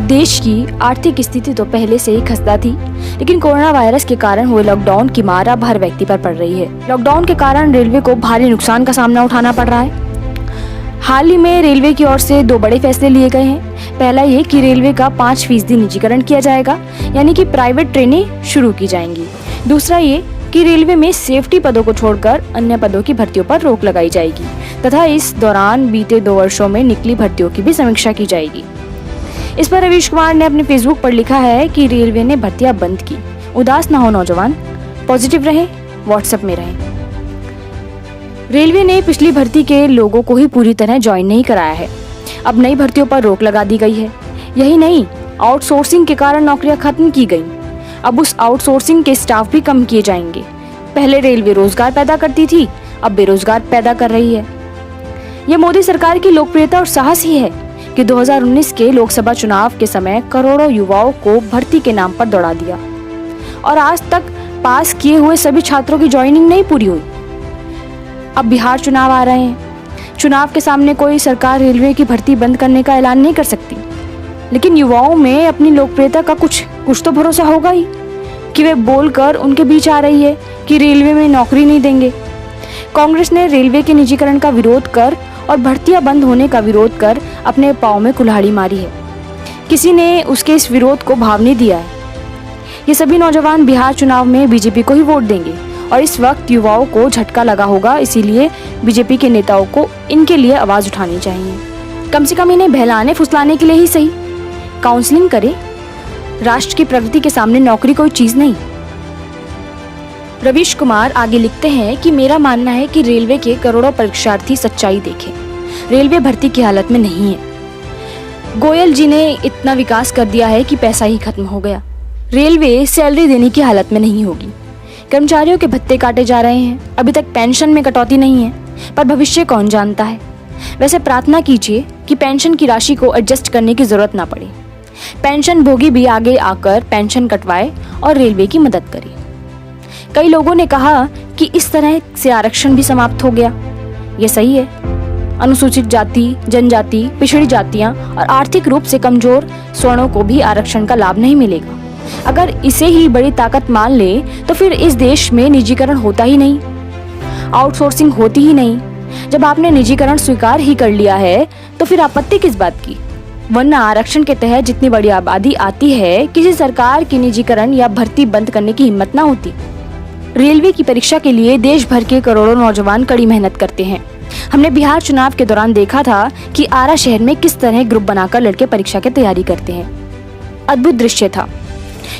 देश की आर्थिक स्थिति तो पहले से ही खस्ता थी, लेकिन कोरोना वायरस के कारण हुए लॉकडाउन की मार अब हर व्यक्ति पर पड़ रही है। लॉकडाउन के कारण रेलवे को भारी नुकसान का सामना उठाना पड़ रहा है। हाल ही में रेलवे की ओर से 2 बड़े फैसले लिए गए हैं। पहला ये कि रेलवे का 5% निजीकरण किया जाएगा, यानी कि प्राइवेट ट्रेनें शुरू की जाएंगी। दूसरा ये कि रेलवे में सेफ्टी पदों को छोड़कर अन्य पदों की भर्तियों पर रोक लगाई जाएगी तथा इस दौरान बीते 2 वर्षों में निकली भर्तियों की भी समीक्षा की जाएगी। इस पर रवीश कुमार ने अपने फेसबुक पर लिखा है कि रेलवे ने भर्तियां बंद की, उदास ना हो नौजवान, पॉजिटिव रहे, व्हाट्सएप में रहें। रेलवे ने पिछली भर्ती के लोगों को ही पूरी तरह ज्वाइन नहीं कराया है। अब नई भर्तियों पर रोक लगा दी गई है। यही नहीं, आउटसोर्सिंग के कारण नौकरियां खत्म की गईं। अब उस आउटसोर्सिंग के स्टाफ भी कम किए जाएंगे। पहले रेलवे रोजगार पैदा करती थी, अब बेरोजगार पैदा कर रही है। ये मोदी सरकार की लोकप्रियता और साहस ही है कि 2019 के लोकसभा चुनाव के समय करोड़ों युवाओं को भर्ती के नाम पर दौड़ा दिया और आज तक पास किए हुए सभी छात्रों की ज्वाइनिंग नहीं पूरी हुई। अब बिहार चुनाव आ रहे हैं। चुनाव के सामने कोई सरकार रेलवे की भर्ती बंद करने का ऐलान नहीं कर सकती, लेकिन युवाओं में अपनी लोकप्रियता का कुछ तो भरोसा होगा ही कि वे बोलकर उनके बीच आ रही है कि रेलवे में नौकरी नहीं देंगे। कांग्रेस ने रेलवे के निजीकरण का विरोध कर और भर्तियां बंद होने का विरोध कर अपने पांव में कुल्हाड़ी मारी है। किसी ने उसके इस विरोध को भाव नहीं दिया है। ये सभी नौजवान बिहार चुनाव में बीजेपी को ही वोट देंगे और इस वक्त युवाओं को झटका लगा होगा, इसीलिए बीजेपी के नेताओं को इनके लिए आवाज उठानी चाहिए। कम से कम इन्हें बहलाने फुसलाने के लिए ही सही काउंसलिंग करे। राष्ट्र की प्रगति के सामने नौकरी कोई चीज नहीं। रवीश कुमार आगे लिखते हैं कि मेरा मानना है कि रेलवे के करोड़ों परीक्षार्थी सच्चाई देखें। रेलवे भर्ती की हालत में नहीं है। गोयल जी ने इतना विकास कर दिया है कि पैसा ही खत्म हो गया। रेलवे सैलरी देने की हालत में नहीं होगी। कर्मचारियों के भत्ते काटे जा रहे हैं। अभी तक पेंशन में कटौती नहीं है, पर भविष्य कौन जानता है। वैसे प्रार्थना कीजिए कि पेंशन की राशि को एडजस्ट करने की जरूरत ना पड़े। पेंशन भोगी भी आगे आकर पेंशन कटवाए और रेलवे की मदद करे। कई लोगों ने कहा कि इस तरह से आरक्षण भी समाप्त हो गया। ये सही है। अनुसूचित जाति, जनजाति, पिछड़ी जातियां और आर्थिक रूप से कमजोर सवर्णों को भी आरक्षण का लाभ नहीं मिलेगा। अगर इसे ही बड़ी ताकत मान ले तो फिर इस देश में निजीकरण होता ही नहीं, आउटसोर्सिंग होती ही नहीं। जब आपने निजीकरण स्वीकार ही कर लिया है तो फिर आपत्ति किस बात की। वरना आरक्षण के तहत जितनी बड़ी आबादी आती है, किसी सरकार की निजीकरण या भर्ती बंद करने की हिम्मत ना होती। रेलवे की परीक्षा के लिए देश भर के करोड़ों नौजवान कड़ी मेहनत करते हैं। हमने बिहार चुनाव के दौरान देखा था कि आरा शहर में किस तरह ग्रुप बनाकर लड़के परीक्षा की तैयारी करते हैं। अद्भुत दृश्य था।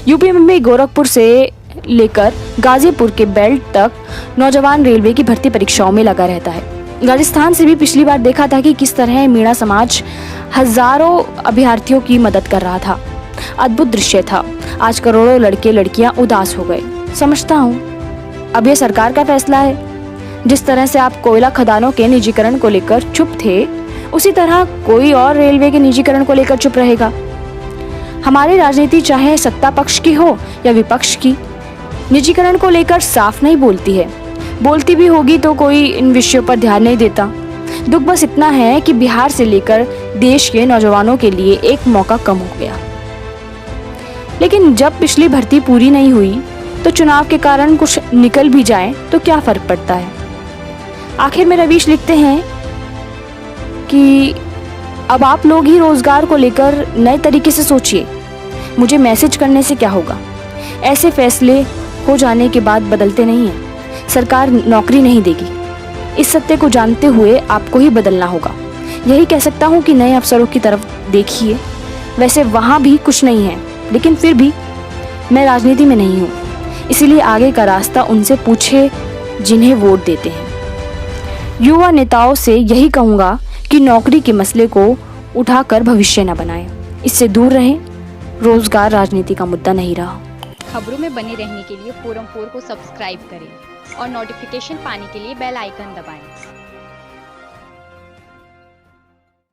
यूपी में गोरखपुर से लेकर गाजीपुर के बेल्ट तक नौजवान रेलवे की भर्ती परीक्षाओं में लगा रहता है। राजस्थान से भी पिछली बार देखा था कि किस तरह मीणा समाज हजारों अभ्यर्थियों की मदद कर रहा था। अद्भुत दृश्य था। आज करोड़ों लड़के लड़कियां उदास हो गए। समझता हूँ अब यह सरकार का फैसला है। जिस तरह से आप कोयला खदानों के निजीकरण को लेकर चुप थे, उसी तरह कोई और रेलवे के निजीकरण को लेकर चुप रहेगा। हमारी राजनीति चाहे सत्ता पक्ष की हो या विपक्ष की, निजीकरण को लेकर साफ नहीं बोलती है। बोलती भी होगी तो कोई इन विषयों पर ध्यान नहीं देता। दुख बस इतना है कि बिहार से लेकर देश के नौजवानों के लिए एक मौका कम हो गया। लेकिन जब पिछली भर्ती पूरी नहीं हुई तो चुनाव के कारण कुछ निकल भी जाए तो क्या फर्क पड़ता है। आखिर में रवीश लिखते हैं कि अब आप लोग ही रोजगार को लेकर नए तरीके से सोचिए। मुझे मैसेज करने से क्या होगा। ऐसे फैसले हो जाने के बाद बदलते नहीं हैं। सरकार नौकरी नहीं देगी। इस सत्य को जानते हुए आपको ही बदलना होगा। यही कह सकता हूँ कि नए अवसरों की तरफ देखिए। वैसे वहाँ भी कुछ नहीं है, लेकिन फिर भी मैं राजनीति में नहीं हूँ, इसीलिए आगे का रास्ता उनसे पूछे जिन्हें वोट देते हैं। युवा नेताओं से यही कहूँगा कि नौकरी के मसले को उठाकर भविष्य न बनाएं। इससे दूर रहें। रोजगार राजनीति का मुद्दा नहीं रहा। खबरों में बने रहने के लिए फोरम 4 को सब्सक्राइब करें और नोटिफिकेशन पाने के लिए बेल आइकन दबाएं।